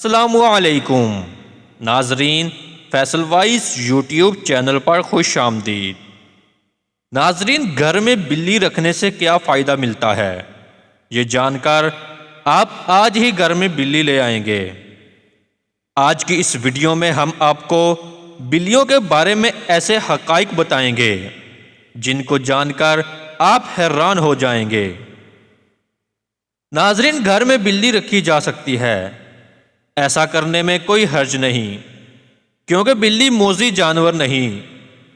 السلام علیکم ناظرین، فیصل وائس یوٹیوب چینل پر خوش آمدید۔ ناظرین، گھر میں بلی رکھنے سے کیا فائدہ ملتا ہے، یہ جان کر آپ آج ہی گھر میں بلی لے آئیں گے۔ آج کی اس ویڈیو میں ہم آپ کو بلیوں کے بارے میں ایسے حقائق بتائیں گے جن کو جان کر آپ حیران ہو جائیں گے۔ ناظرین، گھر میں بلی رکھی جا سکتی ہے، ایسا کرنے میں کوئی حرج نہیں، کیونکہ بلی موذی جانور نہیں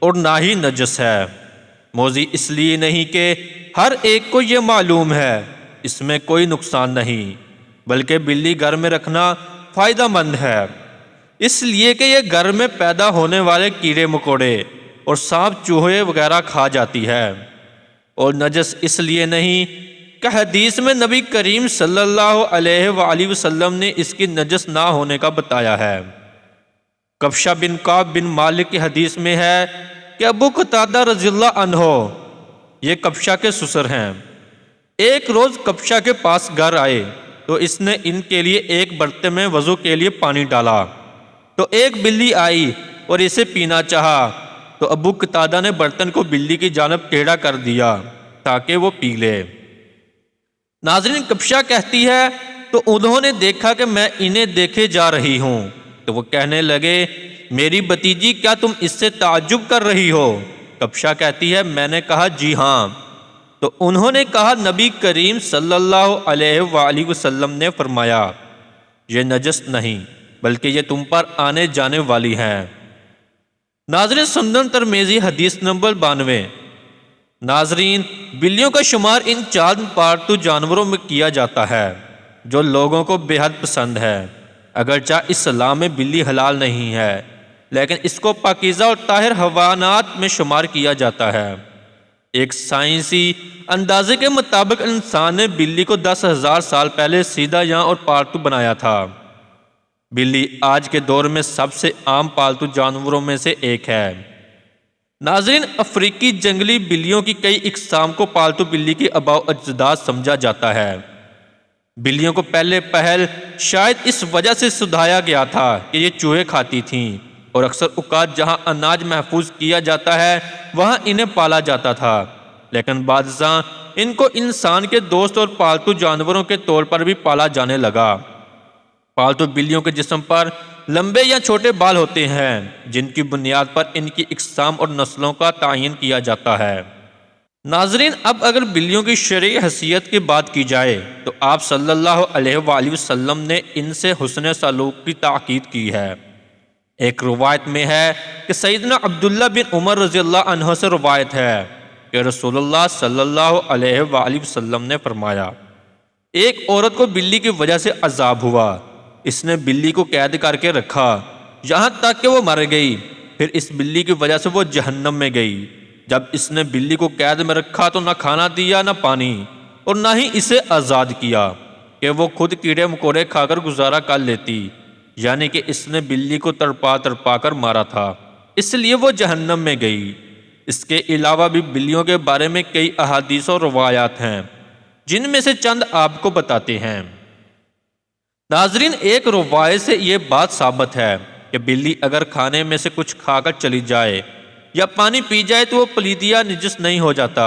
اور نہ ہی نجس ہے۔ موذی اس لیے نہیں کہ ہر ایک کو یہ معلوم ہے اس میں کوئی نقصان نہیں، بلکہ بلی گھر میں رکھنا فائدہ مند ہے، اس لیے کہ یہ گھر میں پیدا ہونے والے کیڑے مکوڑے اور سانپ چوہے وغیرہ کھا جاتی ہے۔ اور نجس اس لیے نہیں کہ حدیث میں نبی کریم صلی اللہ علیہ وآلہ وسلم نے اس کی نجس نہ ہونے کا بتایا ہے۔ کبشہ بن کعب بن مالک کی حدیث میں ہے کہ ابو قتادہ رضی اللہ عنہ، یہ کبشہ کے سسر ہیں، ایک روز کبشہ کے پاس گھر آئے تو اس نے ان کے لیے ایک برتن میں وضو کے لیے پانی ڈالا، تو ایک بلی آئی اور اسے پینا چاہا، تو ابو قتادہ نے برتن کو بلی کی جانب ٹیڑھا کر دیا تاکہ وہ پی لے۔ ناظرین، کبشہ کہتی ہے تو انہوں نے دیکھا کہ میں انہیں دیکھے جا رہی ہوں، تو وہ کہنے لگے، میری بھتیجی، کیا تم اس سے تعجب کر رہی ہو؟ کبشہ کہتی ہے، میں نے کہا جی ہاں۔ تو انہوں نے کہا، نبی کریم صلی اللہ علیہ وآلہ وسلم نے فرمایا، یہ نجس نہیں بلکہ یہ تم پر آنے جانے والی ہیں۔ ناظرین، سنن ترمذی حدیث نمبر 92۔ ناظرین، بلیوں کا شمار ان چار پالتو جانوروں میں کیا جاتا ہے جو لوگوں کو بے حد پسند ہے۔ اگرچہ اسلام میں بلی حلال نہیں ہے، لیکن اس کو پاکیزہ اور طاہر حیوانات میں شمار کیا جاتا ہے۔ ایک سائنسی اندازے کے مطابق انسان نے بلی کو 10,000 سال پہلے سیدھا یاں اور پالتو بنایا تھا۔ بلی آج کے دور میں سب سے عام پالتو جانوروں میں سے ایک ہے۔ ناظرین، افریقی جنگلی بلیوں کی کئی اقسام کو پالتو بلی کی آباء و اجداد سمجھا جاتا ہے۔ بلیوں کو پہلے پہل شاید اس وجہ سے سدھایا گیا تھا کہ یہ چوہے کھاتی تھیں، اور اکثر اوقات جہاں اناج محفوظ کیا جاتا ہے وہاں انہیں پالا جاتا تھا، لیکن بعد ازاں ان کو انسان کے دوست اور پالتو جانوروں کے طور پر بھی پالا جانے لگا۔ پالتو بلیوں کے جسم پر لمبے یا چھوٹے بال ہوتے ہیں جن کی بنیاد پر ان کی اقسام اور نسلوں کا تعین کیا جاتا ہے۔ ناظرین، اب اگر بلیوں کی شرعی حیثیت کی بات کی جائے تو آپ صلی اللہ علیہ وآلہ وسلم نے ان سے حسن سلوک کی تاکید کی ہے۔ ایک روایت میں ہے کہ سیدنا عبداللہ بن عمر رضی اللہ عنہ سے روایت ہے کہ رسول اللہ صلی اللہ علیہ وآلہ وسلم نے فرمایا، ایک عورت کو بلی کی وجہ سے عذاب ہوا، اس نے بلی کو قید کر کے رکھا یہاں تک کہ وہ مر گئی، پھر اس بلی کی وجہ سے وہ جہنم میں گئی۔ جب اس نے بلی کو قید میں رکھا تو نہ کھانا دیا نہ پانی، اور نہ ہی اسے آزاد کیا کہ وہ خود کیڑے مکوڑے کھا کر گزارا کر لیتی، یعنی کہ اس نے بلی کو تڑپا تڑپا کر مارا تھا، اس لیے وہ جہنم میں گئی۔ اس کے علاوہ بھی بلیوں کے بارے میں کئی احادیث اور روایات ہیں جن میں سے چند آپ کو بتاتے ہیں۔ ناظرین، ایک روایت سے یہ بات ثابت ہے کہ بلی اگر کھانے میں سے کچھ کھا کر چلی جائے یا پانی پی جائے تو وہ پلیت یا نجس نہیں ہو جاتا۔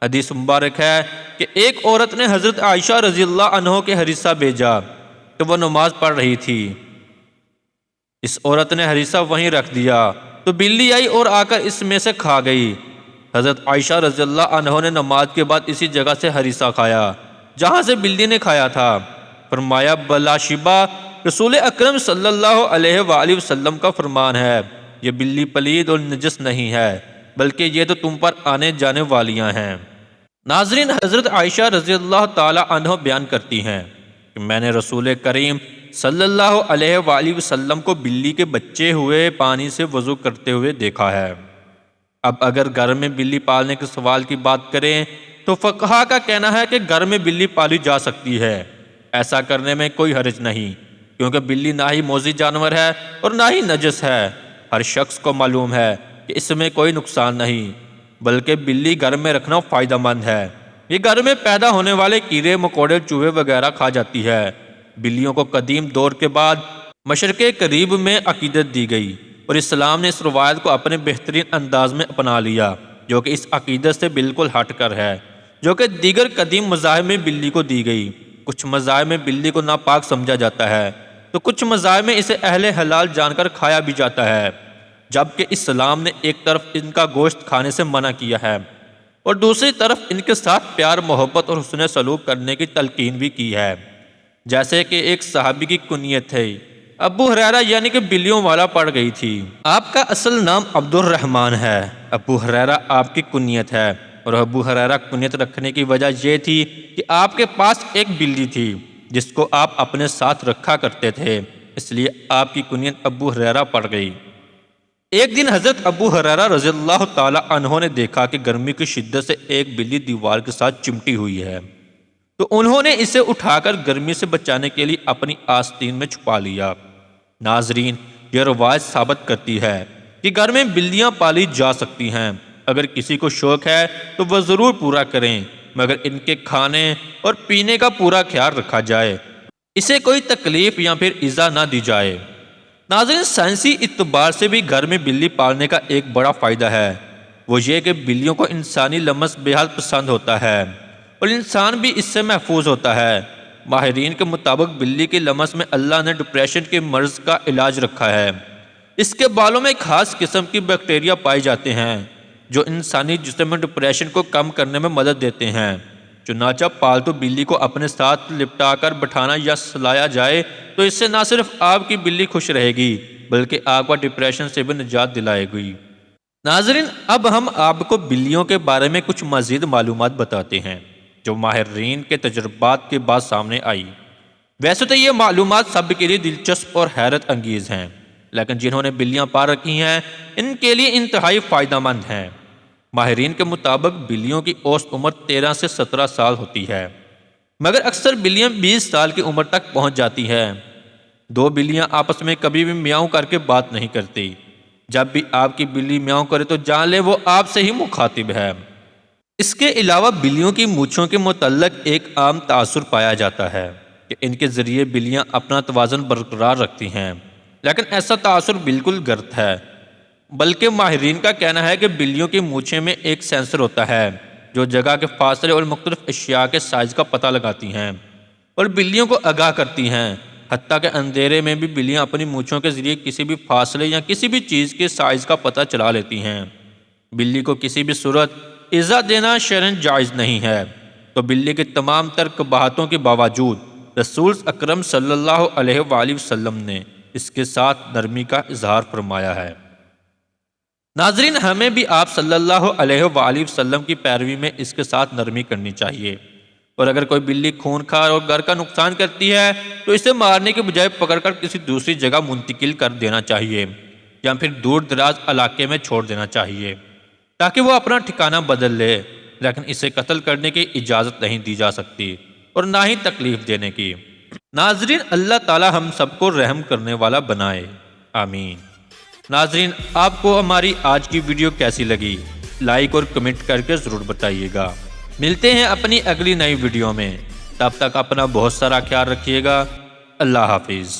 حدیث مبارک ہے کہ ایک عورت نے حضرت عائشہ رضی اللہ عنہ کے ہریسہ بھیجا تو وہ نماز پڑھ رہی تھی، اس عورت نے ہریسہ وہیں رکھ دیا تو بلی آئی اور آ کر اس میں سے کھا گئی۔ حضرت عائشہ رضی اللہ عنہ نے نماز کے بعد اسی جگہ سے ہریسہ کھایا جہاں سے بلی نے کھایا تھا۔ فرمایا، بلا شبہ، رسول اکرم صلی اللہ علیہ وآلہ وسلم کا فرمان ہے، یہ بلی پلید اور نجس نہیں ہے بلکہ یہ تو تم پر آنے جانے والیاں ہیں۔ ناظرین، حضرت عائشہ رضی اللہ تعالی عنہ بیان کرتی ہیں کہ میں نے رسول کریم صلی اللہ علیہ وآلہ وسلم کو بلی کے بچے ہوئے پانی سے وضو کرتے ہوئے دیکھا ہے۔ اب اگر گھر میں بلی پالنے کے سوال کی بات کریں تو فقہا کا کہنا ہے کہ گھر میں بلی پالی جا سکتی ہے، ایسا کرنے میں کوئی حرج نہیں، کیونکہ بلی نہ ہی موذی جانور ہے اور نہ ہی نجس ہے۔ ہر شخص کو معلوم ہے کہ اس میں کوئی نقصان نہیں، بلکہ بلی گھر میں رکھنا فائدہ مند ہے۔ یہ گھر میں پیدا ہونے والے کیڑے مکوڑے چوہے وغیرہ کھا جاتی ہے، بلیوں کو قدیم دور کے بعد مشرق قریب میں عقیدت دی گئی اور اسلام نے اس روایت کو اپنے بہترین انداز میں اپنا لیا، جو کہ اس عقیدت سے بالکل ہٹ کر ہے جو کہ دیگر قدیم مذاہب میں بلی کو دی گئی۔ کچھ مذاہب میں بلی کو ناپاک سمجھا جاتا ہے تو کچھ مذاہب میں اسے اہل حلال جان کر کھایا بھی جاتا ہے، جبکہ اسلام نے ایک طرف ان کا گوشت کھانے سے منع کیا ہے اور دوسری طرف ان کے ساتھ پیار، محبت اور حسن سلوک کرنے کی تلقین بھی کی ہے۔ جیسے کہ ایک صحابی کی کنیت ہے ابو ہریرہ، یعنی کہ بلیوں والا پڑ گئی تھی۔ آپ کا اصل نام عبد الرحمن ہے، ابو ہریرہ آپ کی کنیت ہے، اور ابو ہریرہ کنیت رکھنے کی وجہ یہ تھی کہ آپ کے پاس ایک بلی تھی جس کو آپ اپنے ساتھ رکھا کرتے تھے، اس لیے آپ کی کنیت ابو ہریرہ پڑ گئی۔ ایک دن حضرت ابو ہریرہ رضی اللہ تعالی عنہ نے دیکھا کہ گرمی کی شدت سے ایک بلی دیوار کے ساتھ چمٹی ہوئی ہے، تو انہوں نے اسے اٹھا کر گرمی سے بچانے کے لیے اپنی آستین میں چھپا لیا۔ ناظرین، یہ روایت ثابت کرتی ہے کہ گھر میں بلیاں پالی جا سکتی ہیں، اگر کسی کو شوق ہے تو وہ ضرور پورا کریں، مگر ان کے کھانے اور پینے کا پورا خیال رکھا جائے، اسے کوئی تکلیف یا پھر ایذا نہ دی جائے۔ ناظرین، سائنسی اعتبار سے بھی گھر میں بلی پالنے کا ایک بڑا فائدہ ہے، وہ یہ کہ بلیوں کو انسانی لمس بے حد پسند ہوتا ہے اور انسان بھی اس سے محفوظ ہوتا ہے۔ ماہرین کے مطابق بلی کے لمس میں اللہ نے ڈپریشن کے مرض کا علاج رکھا ہے۔ اس کے بالوں میں ایک خاص قسم کی بیکٹیریا پائے جاتے ہیں جو انسانی جسم میں ڈپریشن کو کم کرنے میں مدد دیتے ہیں۔ چنانچہ پالتو بلی کو اپنے ساتھ لپٹا کر بٹھانا یا سلایا جائے تو اس سے نہ صرف آپ کی بلی خوش رہے گی بلکہ آپ کو ڈپریشن سے بھی نجات دلائے گی۔ ناظرین، اب ہم آپ کو بلیوں کے بارے میں کچھ مزید معلومات بتاتے ہیں جو ماہرین کے تجربات کے بعد سامنے آئی۔ ویسے تو یہ معلومات سب کے لیے دلچسپ اور حیرت انگیز ہیں، لیکن جنہوں نے بلیاں پال رکھی ہیں ان کے لیے انتہائی فائدہ مند ہیں۔ ماہرین کے مطابق بلیوں کی اوسط عمر 13 سے 17 سال ہوتی ہے، مگر اکثر بلیاں 20 سال کی عمر تک پہنچ جاتی ہیں۔ دو بلیاں آپس میں کبھی بھی میاؤں کر کے بات نہیں کرتی۔ جب بھی آپ کی بلی میاؤں کرے تو جان لے وہ آپ سے ہی مخاطب ہے۔ اس کے علاوہ بلیوں کی مونچھوں کے متعلق ایک عام تاثر پایا جاتا ہے کہ ان کے ذریعے بلیاں اپنا توازن برقرار رکھتی ہیں، لیکن ایسا تاثر بالکل غلط ہے، بلکہ ماہرین کا کہنا ہے کہ بلیوں کی مونچھیں میں ایک سینسر ہوتا ہے جو جگہ کے فاصلے اور مختلف اشیاء کے سائز کا پتہ لگاتی ہیں اور بلیوں کو آگاہ کرتی ہیں۔ حتیٰ کہ اندھیرے میں بھی بلیاں اپنی مونچھوں کے ذریعے کسی بھی فاصلے یا کسی بھی چیز کے سائز کا پتہ چلا لیتی ہیں۔ بلی کو کسی بھی صورت ایذا دینا شرعاً جائز نہیں ہے، تو بلی کی تمام تر قباحتوں کے باوجود رسول اکرم صلی اللہ علیہ وآلہ وسلم نے اس کے ساتھ نرمی کا اظہار فرمایا ہے۔ ناظرین، ہمیں بھی آپ صلی اللہ علیہ وآلہ وسلم کی پیروی میں اس کے ساتھ نرمی کرنی چاہیے، اور اگر کوئی بلی خون خار اور گھر کا نقصان کرتی ہے تو اسے مارنے کے بجائے پکڑ کر کسی دوسری جگہ منتقل کر دینا چاہیے یا پھر دور دراز علاقے میں چھوڑ دینا چاہیے تاکہ وہ اپنا ٹھکانہ بدل لے، لیکن اسے قتل کرنے کی اجازت نہیں دی جا سکتی اور نہ ہی تکلیف دینے کی۔ ناظرین، اللہ تعالی ہم سب کو رحم کرنے والا بنائے، آمین۔ ناظرین، آپ کو ہماری آج کی ویڈیو کیسی لگی؟ لائک اور کمنٹ کر کے ضرور بتائیے گا۔ ملتے ہیں اپنی اگلی نئی ویڈیو میں، تب تک اپنا بہت سارا خیال رکھیے گا۔ اللہ حافظ۔